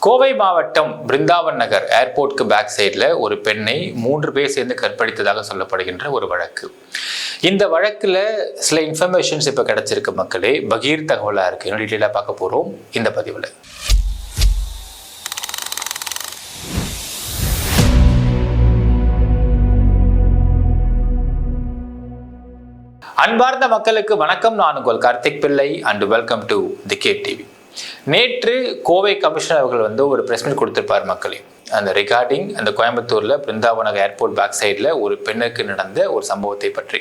கோவை மாவட்டம் பிருந்தாவன் நகர் ஏர்போர்ட்க்கு பேக் சைடில் ஒரு பெண்ணை 3 பேர் சேர்ந்து கற்பழித்ததாக சொல்லப்படுகின்ற ஒரு வழக்கு. இந்த வழக்கில் சில இன்ஃபர்மேஷன்ஸ் இப்போ கிடைச்சிருக்கு மக்களே. பகீர் தகவலாக இருக்குது. இன்னும் டீட்டெயிலாக பார்க்க போகிறோம் இந்த பதிவில். அன்பார்ந்த மக்களுக்கு வணக்கம். நான் உங்கள் Karthik Pillai and welcome to the Kate TV. நேற்று கோவை கமிஷனர் அவர்கள் ஒரு பிரஸ் மீட் கொடுத்திருப்பார் மக்களே. அந்த ரிகார்டிங் அந்த கோயம்புத்தூர்ல பிருந்தாவன் ஏர்போர்ட் பேக் சைடில் ஒரு பெண்ணுக்கு நடந்த ஒரு சம்பவத்தை பற்றி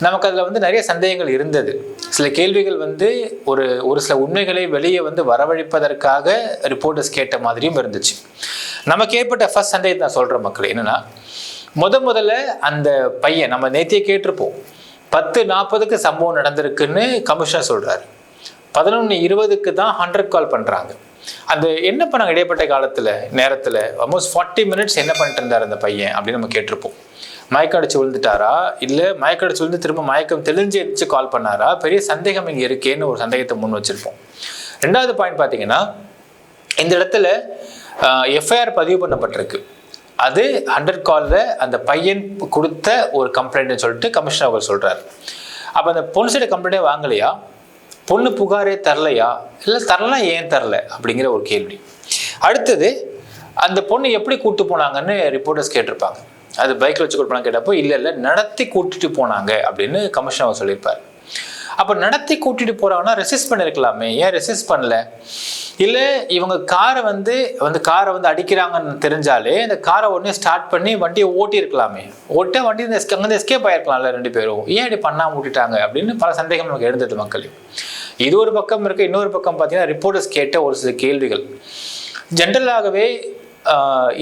நமக்கு அதில் நிறைய சந்தேகங்கள் இருந்தது. சில கேள்விகள் ஒரு சில உண்மைகளை வெளியே வரவழைப்பதற்காக ரிப்போர்ட்டர்ஸ் கேட்ட மாதிரியும் இருந்துச்சு. நமக்கு ஏற்பட்ட ஃபர்ஸ்ட் சந்தேகத்தை நான் சொல்கிறேன் மக்களே. என்னன்னா முதல்ல அந்த பையன் நம்ம நேத்தியே கேட்டிருப்போம். 10:40 சம்பவம் நடந்திருக்குன்னு கமிஷனர் சொல்றாரு. 11:20 தான் 100 கால் பண்றாங்க. அந்த என்ன பண்ணாங்க இடைப்பட்ட நேரத்தில் ஆல்மோஸ்ட் 40 மினிட்ஸ் என்ன பண்ணிட்டு இருந்தார் அந்த பையன் அப்படின்னு நம்ம கேட்டிருப்போம். மயக்கம் அடிச்சு விழுந்துட்டாரா, இல்லை மயக்கம் அடிச்சு விழுந்து திரும்ப மயக்கம் தெளிஞ்சு எரிச்சு கால் பண்ணாரா, பெரிய சந்தேகம் இங்கே இருக்கேன்னு ஒரு சந்தேகத்தை முன் வச்சிருப்போம். 2வது பாயிண்ட் பார்த்தீங்கன்னா, இந்த இடத்துல எஃப்ஐஆர் பதிவு பண்ணப்பட்டிருக்கு. அது 100 காலில் அந்த பையன் கொடுத்த ஒரு கம்ப்ளைண்ட்னு சொல்லிட்டு கமிஷனர் அவர் சொல்கிறார். அப்போ அந்த பொண்ணு சைடு கம்ப்ளைண்டே வாங்கலையா, பொண்ணு புகாரே தரலையா, இல்லை தரலாம் ஏன் தரல அப்படிங்கிற ஒரு கேள்வி. அடுத்தது அந்த பொண்ணு எப்படி கூப்பிட்டு போனாங்கன்னு ரிப்போர்ட்டர்ஸ் கேட்டிருப்பாங்க. அது பைக்கில் வச்சு கூட்டு போனாங்க கேட்டப்போ இல்லை நடத்தி கூட்டிட்டு போனாங்க அப்படின்னு கமிஷனர் அவர் சொல்லியிருப்பார். அப்போ நடத்தி கூட்டிட்டு போறாங்கன்னா ரெசிஸ்ட் பண்ணிருக்கலாமே, ஏன் ரெசிஸ்ட் பண்ணல? இல்லை இவங்க காரை அடிக்கிறாங்கன்னு தெரிஞ்சாலே இந்த காரை உடனே ஸ்டார்ட் பண்ணி வண்டியை ஓட்டியிருக்கலாமே, வண்டி அங்கே எஸ்கேப் ஆயிருக்கலாம்ல 2 பேரும், ஏன் இப்படி பண்ணாம ஓட்டிட்டாங்க அப்படின்னு பல சந்தேகம் நமக்கு எழுந்தது மக்களே. இது ஒரு பக்கம் இருக்கு. இன்னொரு பக்கம் பார்த்தீங்கன்னா ரிப்போர்ட்டர்ஸ் கேட்ட ஒரு சில கேள்விகள். ஜென்ரலாகவே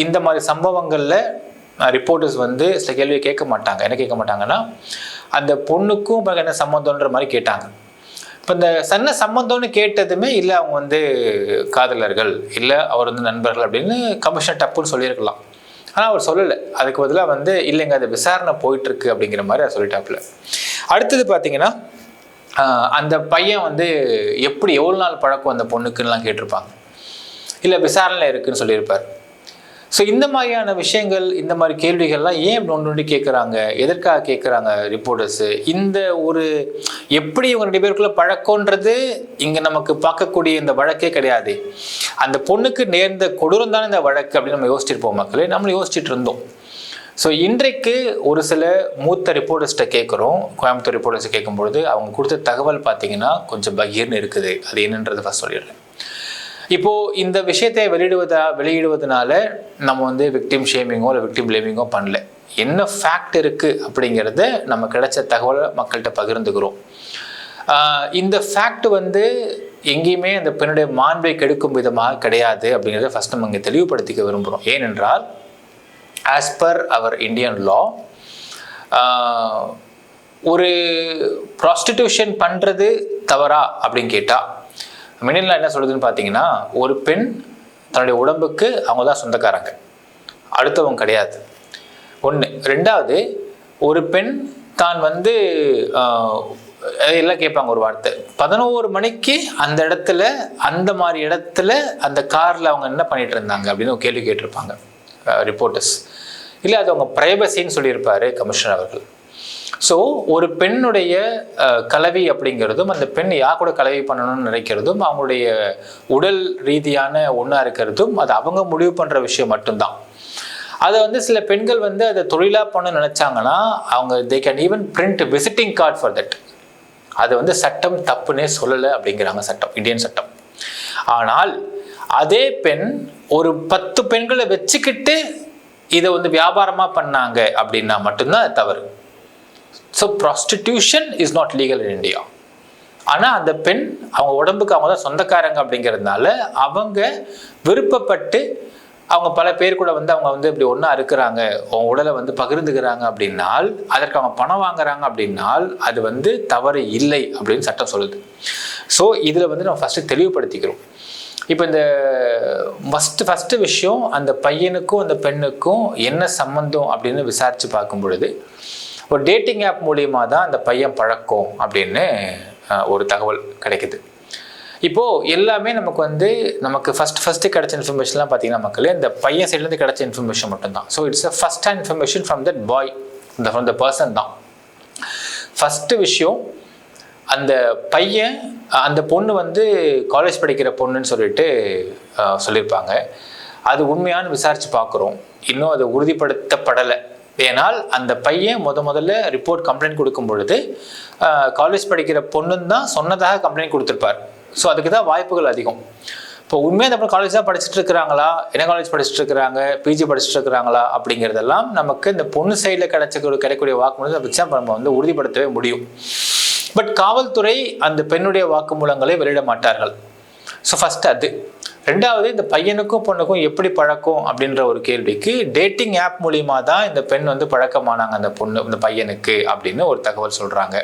இந்த மாதிரி சம்பவங்களில் ரிப்போர்ட்டர்ஸ் சில கேள்வியை கேட்க மாட்டாங்க. என்ன கேட்க மாட்டாங்கன்னா, அந்த பொண்ணுக்கும் என்ன சம்மந்தம்ன்ற மாதிரி கேட்டாங்க. இப்போ இந்த சன்ன சம்மந்தம்னு கேட்டதுமே இல்லை அவங்க காதலர்கள், இல்லை அவர் நண்பர்கள் அப்படின்னு கமிஷனர் டப்புன்னு சொல்லியிருக்கலாம். ஆனால் அவர் சொல்லலை. அதுக்கு பதிலாக இல்லைங்க அது விசாரணை போயிட்டுருக்கு அப்படிங்கிற மாதிரி அவர் சொல்லிட்டாப்புல. அடுத்தது பார்த்தீங்கன்னா, அந்த பையன் எப்படி எவ்வளோ நாள் பழக்கம் அந்த பொண்ணுக்குன்னெலாம் கேட்டிருப்பாங்க. இல்லை விசாரணையில் இருக்குதுன்னு சொல்லியிருப்பார். ஸோ இந்த மாதிரியான விஷயங்கள், இந்த மாதிரி கேள்விகள்லாம் ஏன் ஒன்று கேட்குறாங்க, எதற்காக கேட்குறாங்க ரிப்போர்ட்டர்ஸு? இந்த ஒரு எப்படி இவங்க 2 பேருக்குள்ள பழக்கம்ன்றது இங்கே நமக்கு பார்க்கக்கூடிய இந்த வழக்கே கிடையாது. அந்த பொண்ணுக்கு நேர்ந்த கொடூரம் தானே இந்த வழக்கு அப்படின்னு நம்ம யோசிச்சிருப்போம் மக்களே. நம்மளும் யோசிச்சுட்டு இருந்தோம். ஸோ இன்றைக்கு ஒரு சில மூத்த ரிப்போர்ட்டர்ஸ்ட்டை கேட்குறோம். கோயம்புத்தூர் ரிப்போர்ட்டர்ஸ் கேட்கும்பொழுது அவங்க கொடுத்த தகவல் பார்த்தீங்கன்னா கொஞ்சம் பகீர்னு இருக்குது. அது என்னன்றது ஃபர்ஸ்ட் சொல்லிடுறேன். இப்போது இந்த விஷயத்தை வெளியிடுவதனால நம்ம விக்டிம் ஷேமிங்கோ இல்லை விக்டிம் பிளேமிங்கோ பண்ணல. என்ன ஃபேக்ட் இருக்குது அப்படிங்கிறத நம்ம கிடைச்ச தகவலை மக்கள்கிட்ட பகிர்ந்துக்கிறோம். இந்த ஃபேக்ட் எங்கேயுமே அந்த பெண்ணுடைய மாண்பை கெடுக்கும் விதமாக கிடையாது அப்படிங்கிறத ஃபர்ஸ்ட் நம்ம இங்கே தெளிவுபடுத்திக்க விரும்புகிறோம். ஏனென்றால் ஆஸ் பர் அவர் இந்தியன் லா, ஒரு ப்ராஸ்டிடியூஷன் பண்ணுறது தவறா அப்படின்னு கேட்டால் மினிலாம் என்ன சொல்லுதுன்னு பார்த்தீங்கன்னா, ஒரு பெண் தன்னுடைய உடம்புக்கு அவங்க தான் சொந்தக்காரங்க, அடுத்தவங்க கிடையாது. 1. 2வது, ஒரு பெண் தான் எல்லாம் கேட்பாங்க ஒரு வார்த்தை, 11 மணிக்கு அந்த இடத்துல அந்த மாதிரி இடத்துல அந்த காரில் அவங்க என்ன பண்ணிட்டு இருந்தாங்க அப்படின்னு ஒரு கேள்வி கேட்டிருப்பாங்க ரிப்போர்ட்டர்ஸ். இல்லை அது அவங்க பிரைவசின்னு சொல்லியிருப்பாரு கமிஷனர் அவர்கள். ஸோ ஒரு பெண்ணுடைய கலவி அப்படிங்கிறதும், அந்த பெண் யார் கூட கலவி பண்ணணும்னு நினைக்கிறதும், அவங்களுடைய உடல் ரீதியான ஒன்றா இருக்கிறதும் அது அவங்க முடிவு பண்ணுற விஷயம் மட்டும்தான். அதை சில பெண்கள் அதை தொழிலாக பண்ண நினச்சாங்கன்னா அவங்க they can even print visiting card for that. அது சட்டம் தப்புன்னே சொல்லலை அப்படிங்கிறாங்க சட்டம், இந்தியன் சட்டம். ஆனால் அதே பெண் ஒரு 10 பெண்களை வச்சுக்கிட்டு இதை வியாபாரமாக பண்ணாங்க அப்படின்னா மட்டும்தான் அது தவறு. So prostitution is not legal in India. ஆனால் அந்த பெண் அவங்க உடம்புக்கு அவங்க தான் சொந்தக்காரங்க அப்படிங்கிறதுனால அவங்க விருப்பப்பட்டு அவங்க பல பேர் கூட அவங்க இப்படி ஒன்றா இருக்கிறாங்க, அவங்க உடலை பகிர்ந்துக்கிறாங்க அப்படின்னால், அதற்கு அவங்க பணம் வாங்குறாங்க அப்படின்னால் அது தவறு இல்லை அப்படின்னு சட்டம் சொல்லுது. ஸோ இதில் நம்ம ஃபஸ்ட்டு தெளிவுபடுத்திக்கிறோம். இப்போ இந்த ஃபஸ்ட்டு விஷயம், அந்த பையனுக்கும் அந்த பெண்ணுக்கும் என்ன சம்மந்தம் அப்படின்னு விசாரித்து பார்க்கும் பொழுது ஒரு டேட்டிங் ஆப் மூலியமாக தான் அந்த பையன் பழக்கம் அப்படின்னு ஒரு தகவல் கிடைக்குது. இப்போது எல்லாமே நமக்கு ஃபஸ்ட்டு கிடைச்ச இன்ஃபர்மேஷன்லாம் பார்த்தீங்கன்னா மக்களே இந்த பையன் சைட்லேருந்து கிடைச்ச இன்ஃபர்மேஷன் மட்டும்தான். So it's a first hand information from that boy, from the person தான். ஃபஸ்ட்டு விஷயம், அந்த பையன் அந்த பொண்ணு காலேஜ் படிக்கிற பொண்ணுன்னு சொல்லியிருப்பாங்க. அது உண்மையானு விசாரித்து பார்க்குறோம், இன்னும் அது உறுதிப்படுத்தப்படலை. ஏனால் அந்த பையன் முதல்ல ரிப்போர்ட் கம்ப்ளைண்ட் கொடுக்கும் பொழுது காலேஜ் படிக்கிற பொண்ணுன்னு தான் சொன்னதாக கம்ப்ளைண்ட் கொடுத்துருப்பார். ஸோ அதுக்கு தான் வாய்ப்புகள் அதிகம். இப்போ உண்மையாக அந்த காலேஜ் தான் படிச்சுட்டு இருக்கிறாங்களா, என்ன காலேஜ் படிச்சுட்டு இருக்கிறாங்க, பிஜி படிச்சுட்டு இருக்கிறாங்களா அப்படிங்கிறதெல்லாம் நமக்கு இந்த பொண்ணு சைடில் கிடைக்கக்கூடிய வாக்குமூலத்தை வச்சு நம்ம உறுதிப்படுத்தவே முடியும். பட் காவல்துறை அந்த பெண்ணுடைய வாக்குமூலங்களை வெளியிட மாட்டார்கள். ஸோ ஃபஸ்ட்டு அது. ரெண்டாவது, இந்த பையனுக்கும் பொண்ணுக்கும் எப்படி பழக்கம் அப்படின்ற ஒரு கேள்விக்கு டேட்டிங் ஆப் மூலியமாக தான் இந்த பெண் பழக்கமானாங்க இந்த பையனுக்கு அப்படின்னு ஒரு தகவல் சொல்கிறாங்க.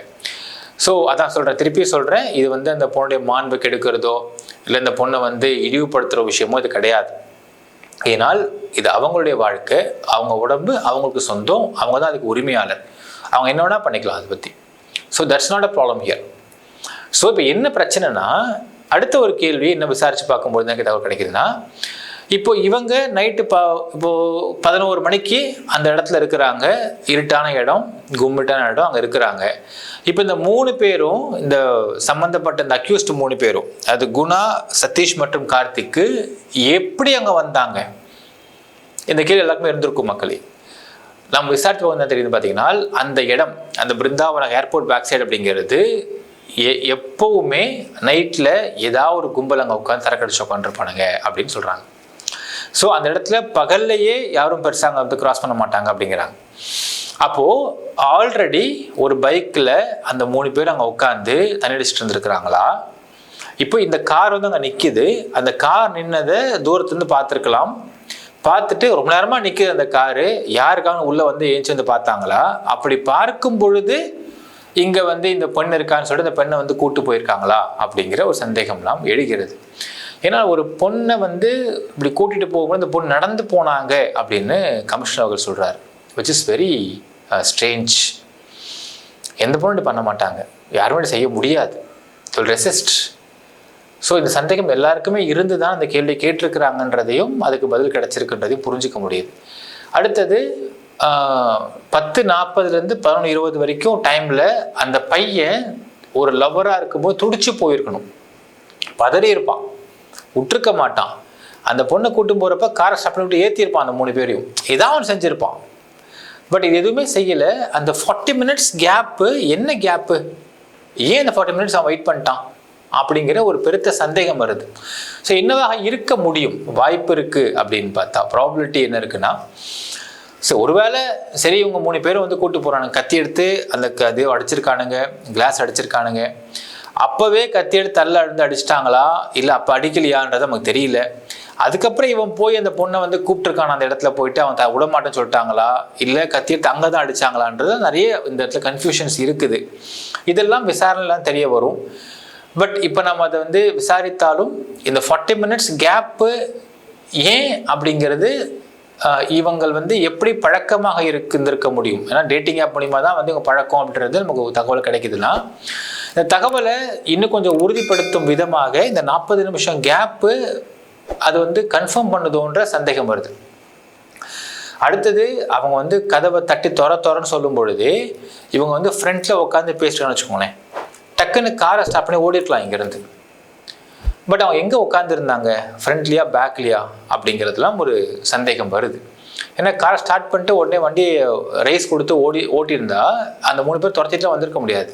ஸோ அதான் சொல்கிறேன், திருப்பி சொல்கிறேன், இது அந்த பொண்ணுடைய மாண்பு கெடுக்கிறதோ இல்லை இந்த பொண்ணை இழிவுபடுத்துகிற விஷயமோ இது கிடையாது. ஏனால் இது அவங்களுடைய வாழ்க்கை, அவங்க உடம்பு, அவங்களுக்கு சொந்தம், அவங்க தான் அதுக்கு உரிமையாளர், அவங்க என்ன வேணால் பண்ணிக்கலாம் அதை பற்றி. So that's not a problem here. So இப்போ என்ன பிரச்சனைனா, அடுத்த ஒரு கேள்வி என்ன விசாரித்து பார்க்கும்போது தான் தகவல் கிடைக்குதுன்னா, இப்போ இவங்க நைட்டு இப்போது 11 மணிக்கு அந்த இடத்துல இருக்கிறாங்க, இருட்டான இடம், கும்மிட்டான இடம், அங்கே இருக்கிறாங்க. இப்போ இந்த 3 பேரும், இந்த சம்மந்தப்பட்ட இந்த அக்யூஸ்டு 3 பேரும், அது குணா, சதீஷ் மற்றும் கார்த்திக்கு எப்படி அங்கே வந்தாங்க? இந்த கேள்வி எல்லாருக்குமே இருந்திருக்கும் மக்களே. நம்ம விசாரித்து போக தான் தெரியுது. பார்த்தீங்கன்னா அந்த இடம், அந்த பிருந்தாவனம் ஏர்போர்ட் பேக் சைடு அப்படிங்கிறது எப்போவுமே நைட்டில் ஏதாவது ஒரு கும்பல் அங்கே உட்காந்து தரக்கடிச்சு உட்காந்துருப்பானுங்க அப்படின்னு சொல்கிறாங்க. ஸோ அந்த இடத்துல பகல்லையே யாரும் பெருசாக அங்கே கிராஸ் பண்ண மாட்டாங்க அப்படிங்கிறாங்க. அப்போது ஆல்ரெடி ஒரு பைக்கில் அந்த 3 பேர் அங்கே உட்காந்து தண்ணி அடிச்சுட்டு இருந்துருக்குறாங்களா? இப்போ இந்த கார் அங்கே நிற்கிது, அந்த கார் நின்னதை தூரத்துலேருந்து பார்த்துருக்கலாம். பார்த்துட்டு ரொம்ப நேரமாக நிற்கிது அந்த காரு, யாருக்காக உள்ளே ஏஞ்சி பார்த்தாங்களா? அப்படி பார்க்கும் பொழுது இங்கே இந்த பெண் இருக்கான்னு சொல்லிட்டு இந்த பெண்ணை கூட்டு போயிருக்காங்களா அப்படிங்கிற ஒரு சந்தேகம்லாம் எழுகிறது. ஏன்னா ஒரு பொண்ணை இப்படி கூட்டிகிட்டு போகும்போது இந்த பொண்ணு நடந்து போனாங்க அப்படின்னு கமிஷனர் அவர்கள் சொல்கிறார். Which is very strange. எந்த பொண்ணு பண்ண மாட்டாங்க, யாருமே செய்ய முடியாது, ரெசிஸ்ட். ஸோ இந்த சந்தேகம் எல்லாருக்குமே இருந்து தான் அந்த கேள்வி கேட்டிருக்கிறாங்கன்றதையும் அதுக்கு பதில் கிடைச்சிருக்குன்றதையும் புரிஞ்சிக்க முடியுது. அடுத்தது 10:40 11:20 வரைக்கும் டைமில் அந்த பையன் ஒரு லவ்வராக இருக்கும்போது துடிச்சு போயிருக்கணும், பதறி இருப்பான், விட்டுருக்க மாட்டான். அந்த பொண்ணை கூட்டும் போகிறப்ப காரை ஸ்டாப் பண்ணி விட்டு ஏற்றிருப்பான், அந்த 3 பேரையும் ஏதாவது ஒன்று செஞ்சுருப்பான். பட் இது எதுவுமே செய்யலை. அந்த 40 மினிட்ஸ் கேப்பு, என்ன கேப்பு, ஏன் அந்த 40 மினிட்ஸ் அவன் வெயிட் பண்ணிட்டான் அப்படிங்கிற ஒரு பெருத்த சந்தேகம் வருது. ஸோ என்னவாக இருக்க முடியும், வாய்ப்பு இருக்குது அப்படின்னு பார்த்தா ப்ராபபிலிட்டி என்ன இருக்குன்னா, ஸோ ஒருவேளை சரி இவங்க 3 பேரும் கூட்டு போகிறானுங்க, கத்தி எடுத்து அந்த இது அடிச்சிருக்கானுங்க, கிளாஸ் அடிச்சிருக்கானுங்க, அப்போவே கத்தி எடுத்து தள்ள அடிச்சிட்டாங்களா இல்லை அப்போ அடிக்கலையான்றது நமக்கு தெரியல. அதுக்கப்புறம் இவன் போய் அந்த பொண்ணை கூப்பிட்டுருக்கான அந்த இடத்துல போயிட்டு அவன் விடமாட்டேன்னு சொல்லிட்டாங்களா இல்லை கத்தி எடுத்து அங்கே தான் அடித்தாங்களான்றது நிறைய இந்த இடத்துல கன்ஃபியூஷன்ஸ் இருக்குது. இதெல்லாம் விசாரணைலாம் தெரிய வரும். பட் இப்போ நம்ம அதை விசாரித்தாலும் இந்த 40 மினிட்ஸ் கேப்பு ஏன் அப்படிங்கிறது இவங்கள் எப்படி பழக்கமாக இருந்திருக்க முடியும். ஏன்னா டேட்டிங் ஆப் மூலிமா தான் இவங்க பழக்கம் அப்படின்றது நமக்கு தகவல் கிடைக்குதுன்னா, இந்த தகவலை இன்னும் கொஞ்சம் உறுதிப்படுத்தும் விதமாக இந்த 40 நிமிஷம் கேப்பு அது கன்ஃபார்ம் பண்ணுதோன்ற சந்தேகம் வருது. அடுத்தது அவங்க கதவை தட்டி தொறன்னு சொல்லும் பொழுது இவங்க ஃப்ரண்ட்ல உட்காந்து பேசுறான்னு வச்சுக்கோங்களேன், டக்குன்னு காரை ஸ்டாப் பண்ணி ஓடிருக்கலாம் இங்கேருந்து. பட் அவங்க எங்கே உட்காந்துருந்தாங்க, ஃப்ரண்ட்லியா பேக்லியா அப்படிங்கிறதுலாம் ஒரு சந்தேகம் வருது. ஏன்னா காரை ஸ்டார்ட் பண்ணிட்டு உடனே வண்டியை ரேஸ் கொடுத்து ஓட்டியிருந்தா அந்த 3 பேர் துரத்திட்டுலாம் வந்திருக்க முடியாது.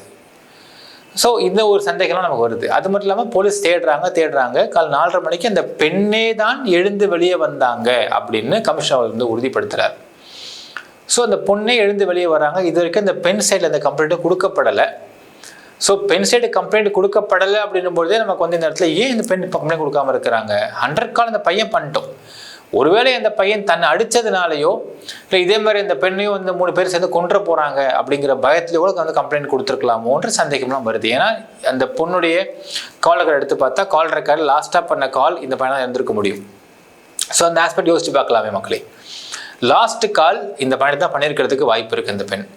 ஸோ இந்த ஒரு சந்தேகம்லாம் நமக்கு வருது. அது மட்டும் இல்லாமல் போலீஸ் தேடுறாங்க. காலை 4:30 மணிக்கு அந்த பெண்ணே தான் எழுந்து வெளியே வந்தாங்க அப்படின்னு கமிஷனர் உறுதிப்படுத்துறாரு. ஸோ அந்த பொண்ணே எழுந்து வெளியே வராங்க. இது வரைக்கும் இந்த பெண் சைடில் அந்த கம்ப்ளைண்ட்டும் கொடுக்கப்படலை. ஸோ பெண் சைடு கம்ப்ளைண்ட் கொடுக்கப்படலை அப்படின்னும் பொழுதே நமக்கு இந்த இடத்துல ஏன் இந்த பெண் கம்ப்ளைண்ட் கொடுக்காம இருக்கிறாங்க, 100 கால் இந்த பையன் பண்ணிட்டோம். ஒருவேளை இந்த பையன் தன்னை அடித்ததுனாலையோ இல்லை இதே மாதிரி இந்த பெண்ணையும் 3 பேர் சேர்ந்து கொன்ற போகிறாங்க அப்படிங்கிற பயத்துலேயோ கூட கம்ப்ளைண்ட் கொடுத்துருக்கலாமோன்ற சந்தேகம்லாம் வருது. ஏன்னா அந்த பொண்ணுடைய கால் ரெக்கார்டு எடுத்து பார்த்தா கால் ரெக்கார்டு லாஸ்ட்டாக பண்ண கால் இந்த பையனாக இருந்திருக்க முடியும். ஸோ அந்த ஆஸ்பெக்ட் யோசிச்சு பார்க்கலாமே மக்களே. லாஸ்ட் கால் இந்த பையனை தான் பண்ணியிருக்கிறதுக்கு வாய்ப்பு இருக்குது இந்த பெண்.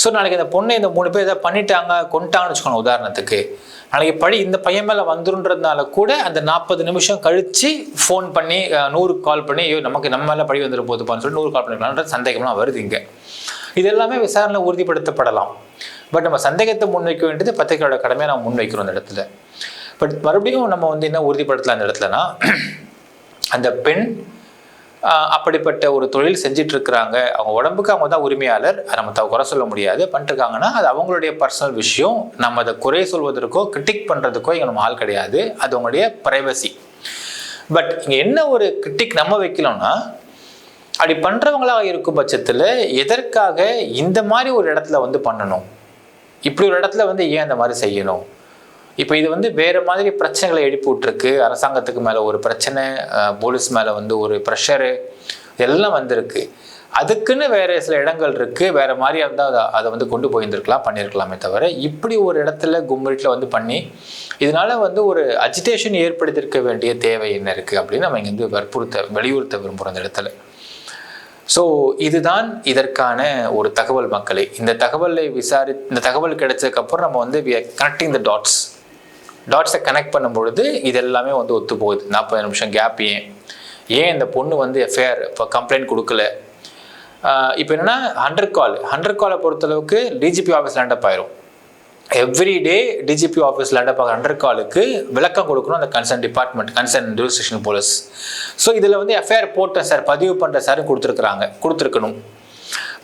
ஸோ நாளைக்கு இந்த பொண்ணை இந்த 3 பேர் ஏதாவது பண்ணிட்டாங்க கொண்டுட்டாங்கன்னு வச்சுக்கோங்க உதாரணத்துக்கு, நாளைக்கு பழி இந்த பையன் மேலே வந்துருன்றதுனால கூட அந்த 40 நிமிஷம் கழித்து ஃபோன் பண்ணி 100 கால் பண்ணி ஐயோ நமக்கு நம்ம மேலே பழி வந்துட்டு போகுதுப்பான்னு சொல்லி 100 கால் பண்ணிக்கலான்ற சந்தேகம்லாம் வருது இங்கே. இது எல்லாமே விசாரணை உறுதிப்படுத்தப்படலாம். பட் நம்ம சந்தேகத்தை முன்வைக்க வேண்டியது பத்திரிகையோட கடமையை நம்ம முன்வைக்கிறோம் அந்த இடத்துல. பட் மறுபடியும் நம்ம வந்து என்ன உறுதிப்படுத்தலாம் அந்த இடத்துலனா, அந்த பெண் அப்படிப்பட்ட ஒரு தொழில் செஞ்சுட்டு இருக்கிறாங்க, அவங்க உடம்புக்கு அவங்க தான் உரிமையாளர், நம்ம குறை சொல்ல முடியாது, பண்ணிருக்காங்கன்னா அது அவங்களுடைய பர்சனல் விஷயம். நம்ம அதை குறை சொல்வதற்கோ கிரிட்டிக் பண்ணுறதுக்கோ இங்கே நம்ம ஆள் கிடையாது, அது அவங்களுடைய பிரைவசி. பட் இங்கே என்ன ஒரு கிரிட்டிக் நம்ம வைக்கலாம்னா, அப்படி பண்ணுறவங்களாக இருக்கும் பட்சத்தில் எதற்காக இந்த மாதிரி ஒரு இடத்துல வந்து பண்ணணும், இப்படி ஒரு இடத்துல வந்து ஏன் அந்த மாதிரி செய்யணும்? இப்போ இது வந்து வேறு மாதிரி பிரச்சனைகளை எழுப்பி விட்டுருக்கு. அரசாங்கத்துக்கு மேலே ஒரு பிரச்சனை, போலீஸ் மேலே வந்து ஒரு ப்ரெஷரு எல்லாம் வந்திருக்கு. அதுக்குன்னு வேறு சில இடங்கள் இருக்குது, வேறு மாதிரி இருந்தால் அதை வந்து கொண்டு போயிருந்துருக்கலாம், பண்ணியிருக்கலாமே தவிர இப்படி ஒரு இடத்துல கும்பலில் வந்து பண்ணி இதனால் வந்து ஒரு அஜிடேஷன் ஏற்படுத்தியிருக்க வேண்டிய தேவை என்ன இருக்குது அப்படின்னு நம்ம இங்கே வந்து வலியுறுத்த விரும்புகிறோம் அந்த இடத்துல. ஸோ இதுதான் இதற்கான ஒரு தகவல் மக்களே. இந்த தகவலை இந்த தகவல் கிடைச்சதுக்கப்புறம் நம்ம வந்து கனெக்டிங் த டாட்ஸை கனெக்ட் பண்ணும்பொழுது இது எல்லாமே வந்து ஒத்து போகுது. 40 நிமிஷம் கேப் ஏன் இந்த பொண்ணு வந்து எஃப்ஐஆர் இப்போ கம்ப்ளைண்ட் கொடுக்கல? இப்போ என்னென்னா 100 காலை பொறுத்தளவுக்கு டிஜிபி ஆஃபீஸ் லேண்டப் ஆயிரும். எவ்ரிடே டிஜிபி ஆஃபீஸ் லேண்டப் ஆகிற 100 காலுக்கு விளக்கம் கொடுக்கணும் அந்த concern department, concern jurisdiction police. So இதில் வந்து எஃப்ஐஆர் போட்டேன் சார், பதிவு பண்ணுற சார் கொடுத்துருக்கணும்.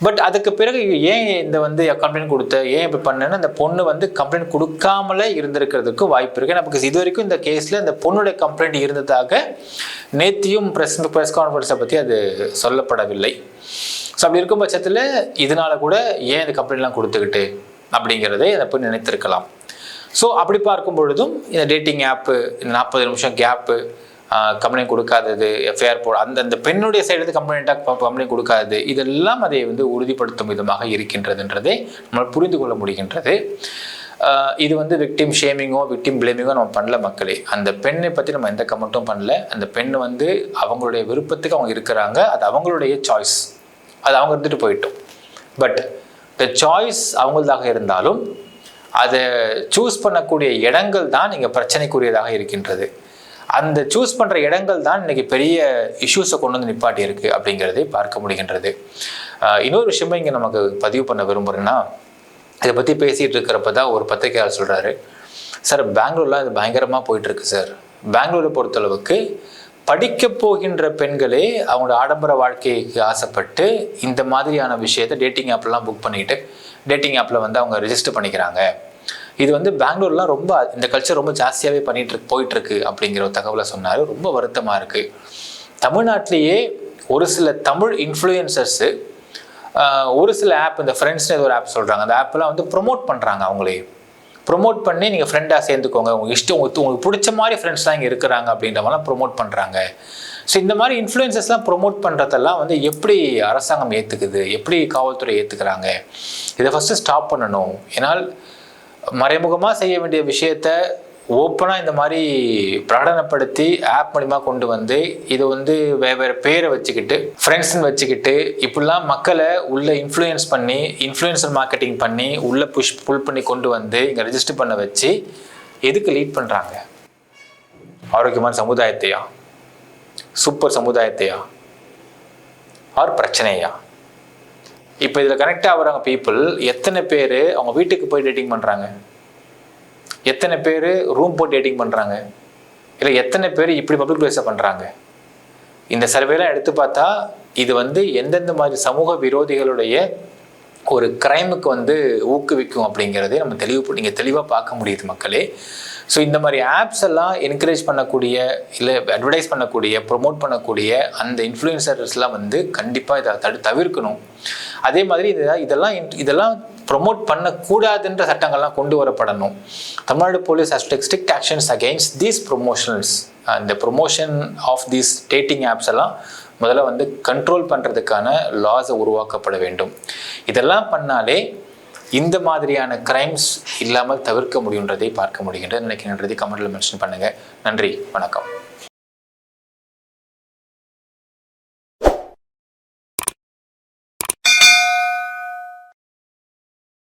பட் அதுக்கு பிறகு ஏன் இந்த வந்து கம்ப்ளைண்ட் கொடுத்த, ஏன் இப்படி பண்ணேன்னு அந்த பொண்ணு வந்து கம்ப்ளைண்ட் கொடுக்காமலே இருந்திருக்கிறதுக்கு வாய்ப்பு இருக்குது. நமக்கு இது வரைக்கும் இந்த கேஸில் இந்த பொண்ணுடைய கம்ப்ளைண்ட் இருந்ததாக நேத்தியும் ப்ரெஸ் கான்ஃபரன்ஸை பற்றி அது சொல்லப்படவில்லை. ஸோ அப்படி இருக்கும் பட்சத்தில் இதனால கூட ஏன் இந்த கம்ப்ளைண்ட்லாம் கொடுத்துக்கிட்டு அப்படிங்கிறதை அதை போய் நினைத்திருக்கலாம். ஸோ அப்படி பார்க்கும் பொழுதும் இந்த டேட்டிங் ஆப்பு, 40 நிமிஷம் கேப்பு, கம்ப்ளைண்ட் கொடுக்காதது, எஃப்ஐஆர் அந்த பெண்ணுடைய சைடு கம்ப்ளைண்ட் கொடுக்காதது, இதெல்லாம் அதை வந்து உறுதிப்படுத்தும் விதமாக இருக்கின்றதுன்றதை நம்ம புரிந்து கொள்ள முடிகின்றது. இது வந்து விக்டிம் ஷேமிங்கோ விக்டிம் பிளேமிங்கோ நம்ம பண்ணல மக்களே. அந்த பெண்ணை பற்றி நம்ம எந்த கமெண்ட்டும் பண்ணல. அந்த பெண் வந்து அவங்களுடைய விருப்பத்துக்கு அவங்க இருக்கிறாங்க, அது அவங்களுடைய சாய்ஸ், அது அவங்க இருந்துட்டு போயிட்டோம். பட் த சாய்ஸ் அவங்களதாக இருந்தாலும் அதை சூஸ் பண்ணக்கூடிய இடங்கள் தான் இங்கே பிரச்சனைக்குரியதாக இருக்கின்றது. அந்த சூஸ் பண்ணுற இடங்கள் தான் இன்றைக்கி பெரிய இஷ்யூஸை கொண்டு வந்து நிப்பாட்டி இருக்குது அப்படிங்கிறதை பார்க்க முடிகின்றது. இன்னொரு விஷயமும் இங்கே நமக்கு பதிவு பண்ண விரும்புகிறேன்னா, இதை பற்றி பேசிகிட்டு இருக்கிறப்ப தான் ஒரு பத்திரிகையாளர் சொல்கிறாரு, சார் பெங்களூர்லாம் இது பயங்கரமாக போயிட்டுருக்கு சார். பெங்களூரை பொறுத்தளவுக்கு படிக்க போகின்ற பெண்களே அவங்களோட ஆடம்பர வாழ்க்கைக்கு ஆசைப்பட்டு இந்த மாதிரியான விஷயத்தை டேட்டிங் ஆப்லாம் புக் பண்ணிக்கிட்டு டேட்டிங் ஆப்பில் வந்து அவங்க ரிஜிஸ்டர் பண்ணிக்கிறாங்க. இது வந்து பெங்களூர்லாம் ரொம்ப இந்த கல்ச்சர் ரொம்ப ஜாஸ்தியாகவே போயிட்டுருக்கு அப்படிங்கிற ஒரு தகவலை சொன்னார். ரொம்ப வருத்தமாக இருக்குது. தமிழ்நாட்டிலேயே ஒரு சில தமிழ் இன்ஃப்ளூயன்சர்ஸு ஒரு சில ஆப், இந்த ஃப்ரெண்ட்ஸ்னு ஏதோ ஒரு ஆப் சொல்கிறாங்க, அந்த ஆப்பெல்லாம் வந்து ப்ரொமோட் பண்ணுறாங்க. அவங்களே ப்ரொமோட் பண்ணி நீங்கள் ஃப்ரெண்டாக சேர்ந்துக்கோங்க, உங்களுக்கு இஷ்டம், உங்களுக்கு பிடிச்ச மாதிரி ஃப்ரெண்ட்ஸ்லாம் இங்கே இருக்கிறாங்க அப்படின்ற மாதிரிலாம் ப்ரொமோட் பண்ணுறாங்க. ஸோ இந்த மாதிரி இன்ஃப்ளூயன்சஸ்லாம் ப்ரொமோட் பண்ணுறதெல்லாம் வந்து எப்படி அரசாங்கம் ஏற்றுக்குது, எப்படி காவல்துறை ஏற்றுக்கிறாங்க? இதை ஃபஸ்ட்டு ஸ்டாப் பண்ணணும். ஏன்னால் மறைமுகமாக செய்ய வேண்டிய விஷயத்த ஓப்பனாக இந்த மாதிரி பிரகடனப்படுத்தி ஆப் மூலிமா கொண்டு வந்து இதை வந்து வேறு பேரை வச்சுக்கிட்டு ஃப்ரெண்ட்ஸ்ன்னு வச்சுக்கிட்டு இப்படிலாம் மக்களை உள்ளே இன்ஃப்ளூயன்ஸ் பண்ணி இன்ஃப்ளூயன்சர் மார்க்கெட்டிங் பண்ணி உள்ளே புல் பண்ணி கொண்டு வந்து இங்கே ரெஜிஸ்டர் பண்ண வச்சு எதுக்கு லீட் பண்ணுறாங்க? ஆரோக்கியமான சமுதாயத்தையா, சூப்பர் சமுதாயத்தையா, ஆர் பிரச்சனையா? இப்போ இதில் கனெக்ட் ஆகுறாங்க பீப்புள் எத்தனை பேர் அவங்க வீட்டுக்கு போய் டேட்டிங் பண்ணுறாங்க, எத்தனை பேர் ரூம் போட்டு டேட்டிங் பண்ணுறாங்க, இல்லை எத்தனை பேர் இப்படி பப்ளிக் பிளேஸை பண்ணுறாங்க? இந்த சர்வேலாம் எடுத்து பார்த்தா இது வந்து எந்தெந்த மாதிரி சமூக விரோதிகளுடைய ஒரு கிரைமுக்கு வந்து ஊக்குவிக்கும் அப்படிங்கிறதே நம்ம நீங்கள் தெளிவாக பார்க்க முடியுது மக்களே. ஸோ இந்த மாதிரி ஆப்ஸ் எல்லாம் என்கரேஜ் பண்ணக்கூடிய இல்லை அட்வர்டைஸ் பண்ணக்கூடிய ப்ரொமோட் பண்ணக்கூடிய அந்த இன்ஃப்ளூயன்சர்ஸ்லாம் வந்து கண்டிப்பாக இதை தவிர்க்கணும். அதே மாதிரி இதெல்லாம் ப்ரொமோட் பண்ணக்கூடாதுன்ற சட்டங்கள்லாம் கொண்டு வரப்படணும். Tamil Nadu police has to take strict actions against these promotionals. இந்த promotion of these dating apps எல்லாம் முதல்ல வந்து கண்ட்ரோல் பண்ணுறதுக்கான லாஸை உருவாக்கப்பட வேண்டும். இதெல்லாம் பண்ணாலே இந்த மாதிரியான கிரைம்ஸ் இல்லாமல் தவிர்க்க முடியுன்றதை பார்க்க முடிகின்றது. நினைக்கின்றதை கமெண்ட்டில் மென்ஷன் பண்ணுங்கள். நன்றி, வணக்கம்.